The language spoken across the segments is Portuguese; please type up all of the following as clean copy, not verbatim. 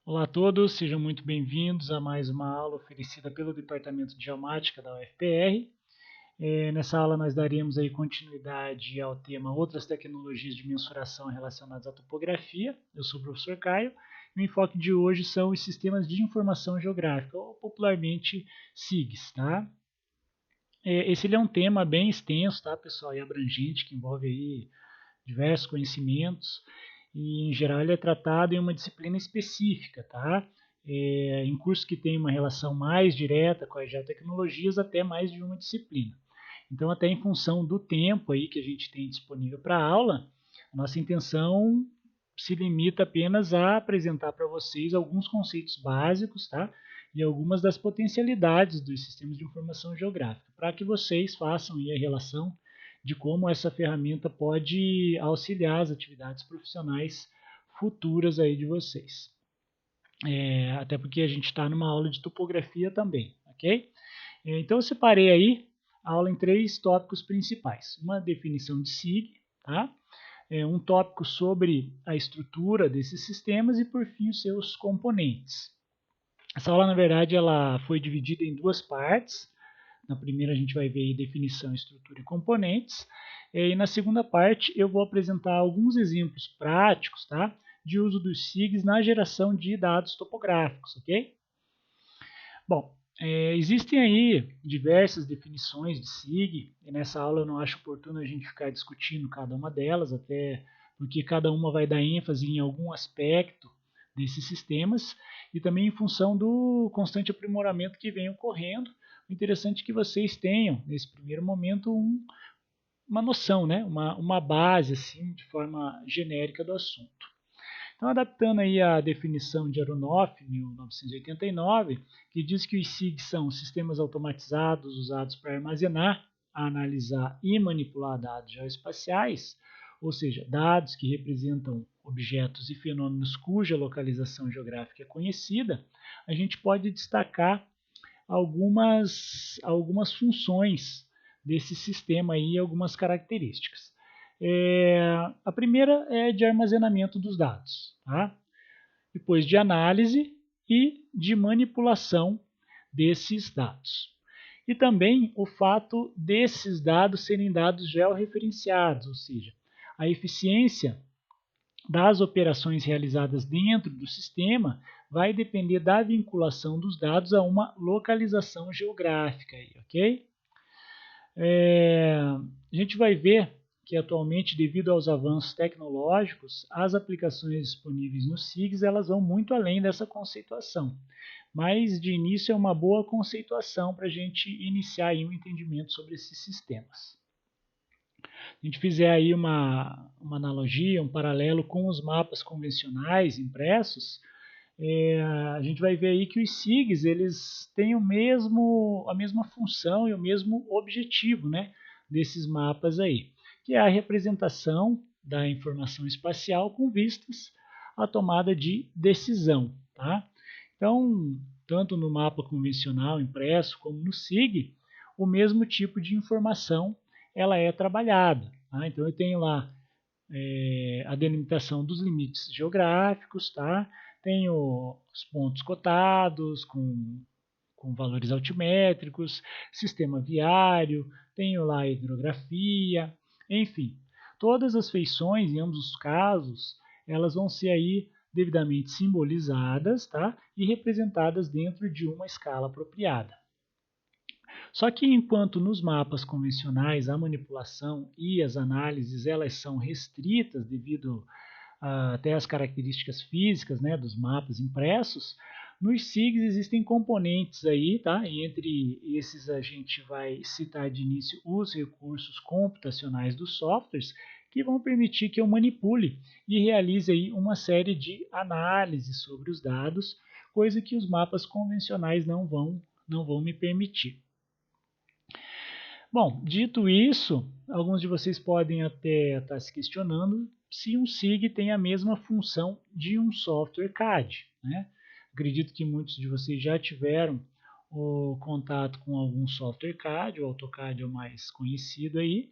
Olá a todos, sejam muito bem-vindos a mais uma aula oferecida pelo Departamento de Geomática da UFPR. Nessa aula nós daremos aí continuidade ao tema Outras tecnologias de mensuração relacionadas à topografia. Eu sou o professor Caio e o enfoque de hoje são os sistemas de informação geográfica, ou popularmente SIGs, tá? Esse é um tema bem extenso, tá, pessoal, e abrangente, que envolve aí diversos conhecimentos e, em geral, ele é tratado em uma disciplina específica, tá? Em cursos que tem uma relação mais direta com as geotecnologias, até mais de uma disciplina. Então, até em função do tempo aí que a gente tem disponível para a aula, a nossa intenção se limita apenas a apresentar para vocês alguns conceitos básicos, tá? E algumas das potencialidades dos sistemas de informação geográfica, para que vocês façam aí a relação de como essa ferramenta pode auxiliar as atividades profissionais futuras aí de vocês. Até porque a gente está numa aula de topografia também, ok? Então eu separei aí a aula em 3 tópicos principais. Uma definição de SIG, tá? Um tópico sobre a estrutura desses sistemas e, por fim, os seus componentes. Essa aula, na verdade, ela foi dividida em 2 partes. Na primeira a gente vai ver definição, estrutura e componentes. E na segunda parte eu vou apresentar alguns exemplos práticos, tá, de uso dos SIGs na geração de dados topográficos, ok? Bom, existem aí diversas definições de SIG, e nessa aula eu não acho oportuno a gente ficar discutindo cada uma delas, até porque cada uma vai dar ênfase em algum aspecto desses sistemas, e também em função do constante aprimoramento que vem ocorrendo. O interessante é que vocês tenham, nesse primeiro momento, uma noção, né? uma base assim, de forma genérica do assunto. Então, adaptando aí a definição de Aronoff, 1989, que diz que os SIGs são sistemas automatizados usados para armazenar, analisar e manipular dados geoespaciais, ou seja, dados que representam objetos e fenômenos cuja localização geográfica é conhecida, a gente pode destacar algumas funções desse sistema aí, algumas características. A primeira é de armazenamento dos dados, tá? Depois de análise e de manipulação desses dados. E também o fato desses dados serem dados georreferenciados, ou seja, a eficiência das operações realizadas dentro do sistema vai depender da vinculação dos dados a uma localização geográfica, ok? A gente vai ver que atualmente, devido aos avanços tecnológicos, as aplicações disponíveis no SIGs elas vão muito além dessa conceituação. Mas, de início, é uma boa conceituação para a gente iniciar aí um entendimento sobre esses sistemas. Se a gente fizer aí uma analogia, um paralelo com os mapas convencionais impressos, a gente vai ver aí que os SIGs eles têm a mesma função e o mesmo objetivo, né, desses mapas aí, que é a representação da informação espacial com vistas à tomada de decisão, tá? Então, tanto no mapa convencional impresso como no SIG, o mesmo tipo de informação ela é trabalhada, tá? Então eu tenho lá a delimitação dos limites geográficos, tá? Tenho os pontos cotados com valores altimétricos, sistema viário, tenho lá a hidrografia, enfim, todas as feições, em ambos os casos, elas vão ser aí devidamente simbolizadas, tá? E representadas dentro de uma escala apropriada. Só que enquanto nos mapas convencionais a manipulação e as análises elas são restritas devido até às características físicas, né, dos mapas impressos, nos SIGs existem componentes aí, tá? E entre esses a gente vai citar de início os recursos computacionais dos softwares que vão permitir que eu manipule e realize aí uma série de análises sobre os dados, coisa que os mapas convencionais não vão me permitir. Bom, dito isso, alguns de vocês podem até estar se questionando se um SIG tem a mesma função de um software CAD, né? Acredito que muitos de vocês já tiveram o contato com algum software CAD, o AutoCAD é o mais conhecido aí,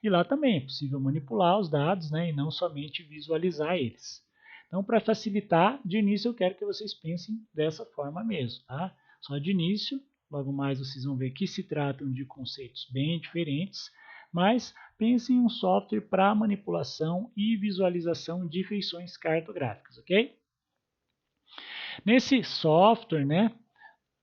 e lá também é possível manipular os dados, né, e não somente visualizar eles. Então, para facilitar, de início eu quero que vocês pensem dessa forma mesmo, tá? Só de início, logo mais vocês vão ver que se tratam de conceitos bem diferentes, mas pensem em um software para manipulação e visualização de feições cartográficas, ok? Nesse software, né,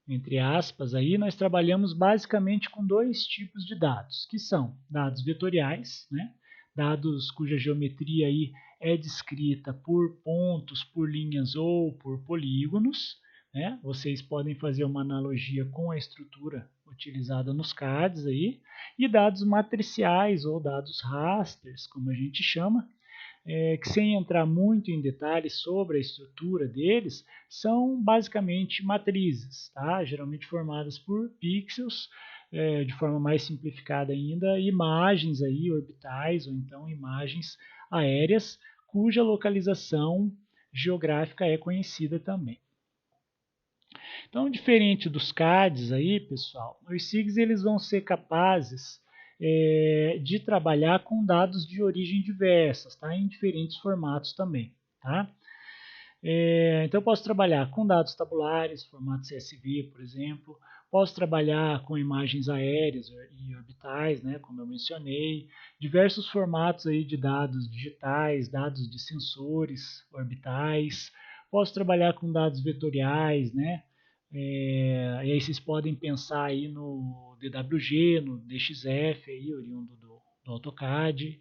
entre aspas, aí nós trabalhamos basicamente com dois tipos de dados, que são dados vetoriais, né, dados cuja geometria aí é descrita por pontos, por linhas ou por polígonos, né? Vocês podem fazer uma analogia com a estrutura utilizada nos CADs aí, e dados matriciais ou dados rasters, como a gente chama, que sem entrar muito em detalhes sobre a estrutura deles, são basicamente matrizes, tá? Geralmente formadas por pixels, de forma mais simplificada ainda, imagens aí orbitais ou então imagens aéreas, cuja localização geográfica é conhecida também. Então, diferente dos CADs aí, pessoal, os SIGs eles vão ser capazes de trabalhar com dados de origem diversas, tá? Em diferentes formatos também, tá? Então, eu posso trabalhar com dados tabulares, formato CSV, por exemplo. Posso trabalhar com imagens aéreas e orbitais, né, como eu mencionei. Diversos formatos aí de dados digitais, dados de sensores orbitais. Posso trabalhar com dados vetoriais, né? E aí vocês podem pensar aí no DWG, no DXF, aí, oriundo do AutoCAD,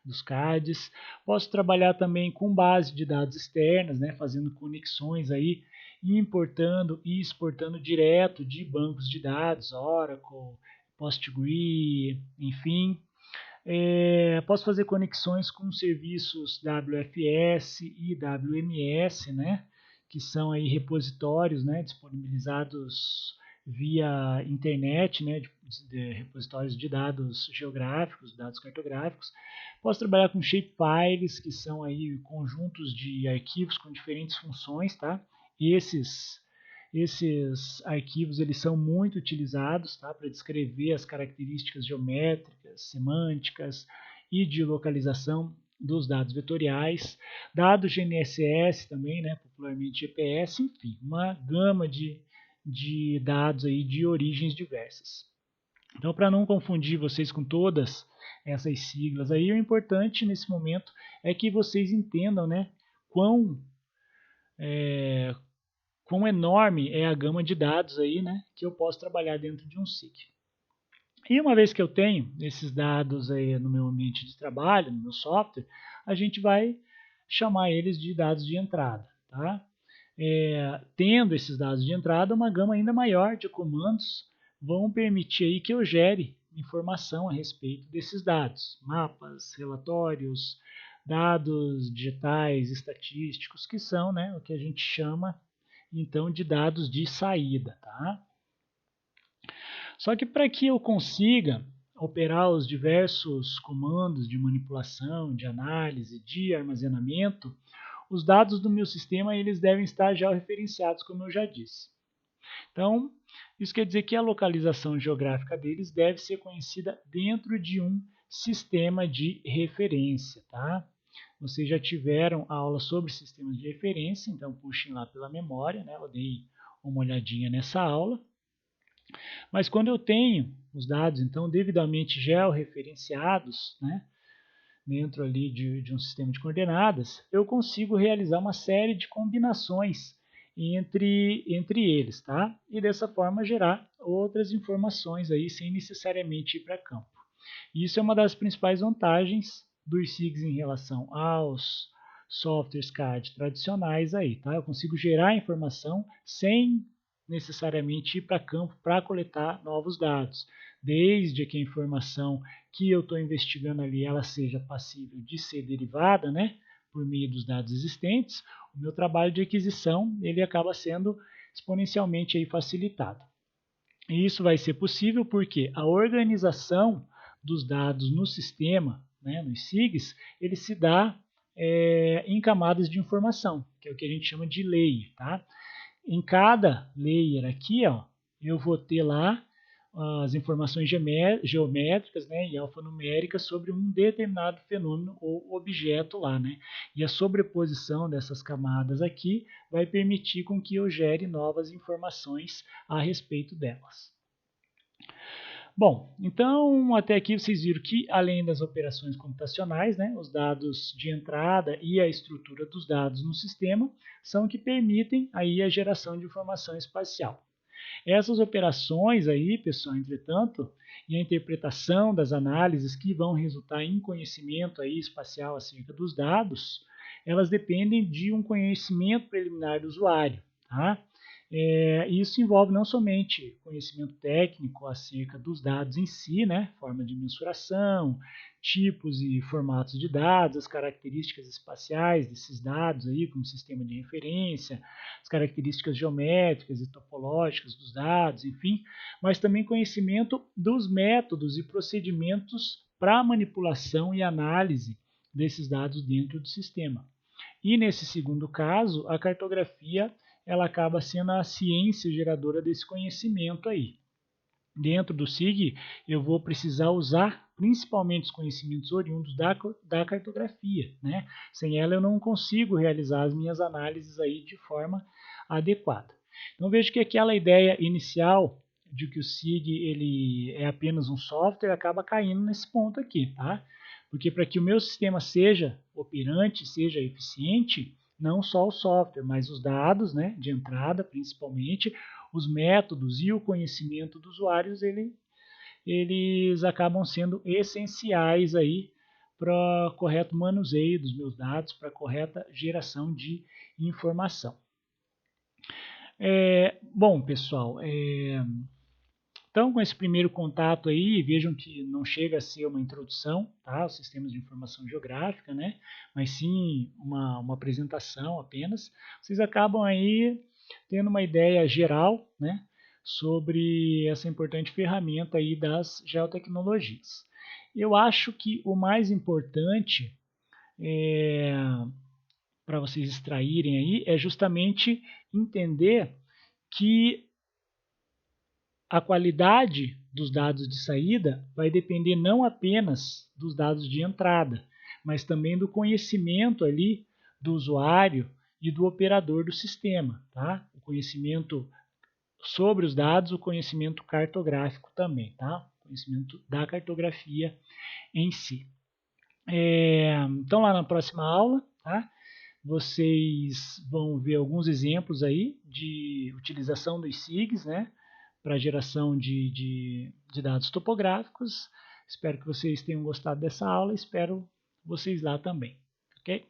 dos CADs. Posso trabalhar também com base de dados externas, né, fazendo conexões aí, importando e exportando direto de bancos de dados, Oracle, PostgreSQL, enfim. Posso fazer conexões com serviços WFS e WMS, né, que são aí repositórios, né, disponibilizados via internet, né, de repositórios de dados geográficos, dados cartográficos. Posso trabalhar com shapefiles, que são aí conjuntos de arquivos com diferentes funções, tá? E esses arquivos eles são muito utilizados, tá, para descrever as características geométricas, semânticas e de localização dos dados vetoriais, dados GNSS também, né, popularmente GPS, enfim, uma gama de dados aí de origens diversas. Então, para não confundir vocês com todas essas siglas aí, o importante nesse momento é que vocês entendam, né, quão enorme é a gama de dados aí, né, que eu posso trabalhar dentro de um SIG. E uma vez que eu tenho esses dados aí no meu ambiente de trabalho, no meu software, a gente vai chamar eles de dados de entrada, tá? Tendo esses dados de entrada, uma gama ainda maior de comandos vão permitir aí que eu gere informação a respeito desses dados, mapas, relatórios, dados digitais, estatísticos, que são, né, o que a gente chama então de dados de saída, tá? Só que para que eu consiga operar os diversos comandos de manipulação, de análise, de armazenamento, os dados do meu sistema eles devem estar georreferenciados, como eu já disse. Então, isso quer dizer que a localização geográfica deles deve ser conhecida dentro de um sistema de referência, tá? Vocês já tiveram aula sobre sistemas de referência, então puxem lá pela memória, né? Eu dei uma olhadinha nessa aula. Mas quando eu tenho os dados, então, devidamente georreferenciados, né, dentro ali de um sistema de coordenadas, eu consigo realizar uma série de combinações entre eles, tá? E dessa forma gerar outras informações aí sem necessariamente ir para campo. Isso é uma das principais vantagens dos SIGs em relação aos softwares CAD tradicionais aí, tá? Eu consigo gerar informação sem necessariamente ir para campo para coletar novos dados, desde que a informação que eu estou investigando ali ela seja passível de ser derivada, né, por meio dos dados existentes, o meu trabalho de aquisição ele acaba sendo exponencialmente aí facilitado. E isso vai ser possível porque a organização dos dados no sistema, né, nos SIGs, ele se dá em camadas de informação, que é o que a gente chama de layer, tá? Em cada layer aqui, ó, eu vou ter lá as informações geométricas, né, e alfanuméricas sobre um determinado fenômeno ou objeto lá, né? E a sobreposição dessas camadas aqui vai permitir com que eu gere novas informações a respeito delas. Bom, então até aqui vocês viram que além das operações computacionais, né, os dados de entrada e a estrutura dos dados no sistema são que permitem aí a geração de informação espacial. Essas operações aí, pessoal, entretanto, e a interpretação das análises que vão resultar em conhecimento aí espacial acerca dos dados, elas dependem de um conhecimento preliminar do usuário, tá? Isso envolve não somente conhecimento técnico acerca dos dados em si, né, forma de mensuração, tipos e formatos de dados, as características espaciais desses dados aí, como sistema de referência, as características geométricas e topológicas dos dados, enfim, mas também conhecimento dos métodos e procedimentos para manipulação e análise desses dados dentro do sistema. E nesse segundo caso, a cartografia ela acaba sendo a ciência geradora desse conhecimento aí. Dentro do SIG, eu vou precisar usar principalmente os conhecimentos oriundos da cartografia, né? Sem ela eu não consigo realizar as minhas análises aí de forma adequada. Então vejo que aquela ideia inicial de que o SIG ele é apenas um software acaba caindo nesse ponto aqui, tá? Porque para que o meu sistema seja operante, seja eficiente, não só o software, mas os dados, né, de entrada, principalmente, os métodos e o conhecimento dos usuários, eles acabam sendo essenciais aí para correto manuseio dos meus dados, para correta geração de informação. Bom, pessoal, então, com esse primeiro contato aí, vejam que não chega a ser uma introdução, tá, aos sistemas de informação geográfica, né, mas sim uma apresentação apenas. Vocês acabam aí tendo uma ideia geral, né, sobre essa importante ferramenta aí das geotecnologias. Eu acho que o mais importante para vocês extraírem aí é justamente entender que a qualidade dos dados de saída vai depender não apenas dos dados de entrada, mas também do conhecimento ali do usuário e do operador do sistema, tá? O conhecimento sobre os dados, o conhecimento cartográfico também, tá? O conhecimento da cartografia em si. Então lá na próxima aula, tá? Vocês vão ver alguns exemplos aí de utilização dos SIGs, né? Para geração de dados topográficos. Espero que vocês tenham gostado dessa aula, espero vocês lá também, ok?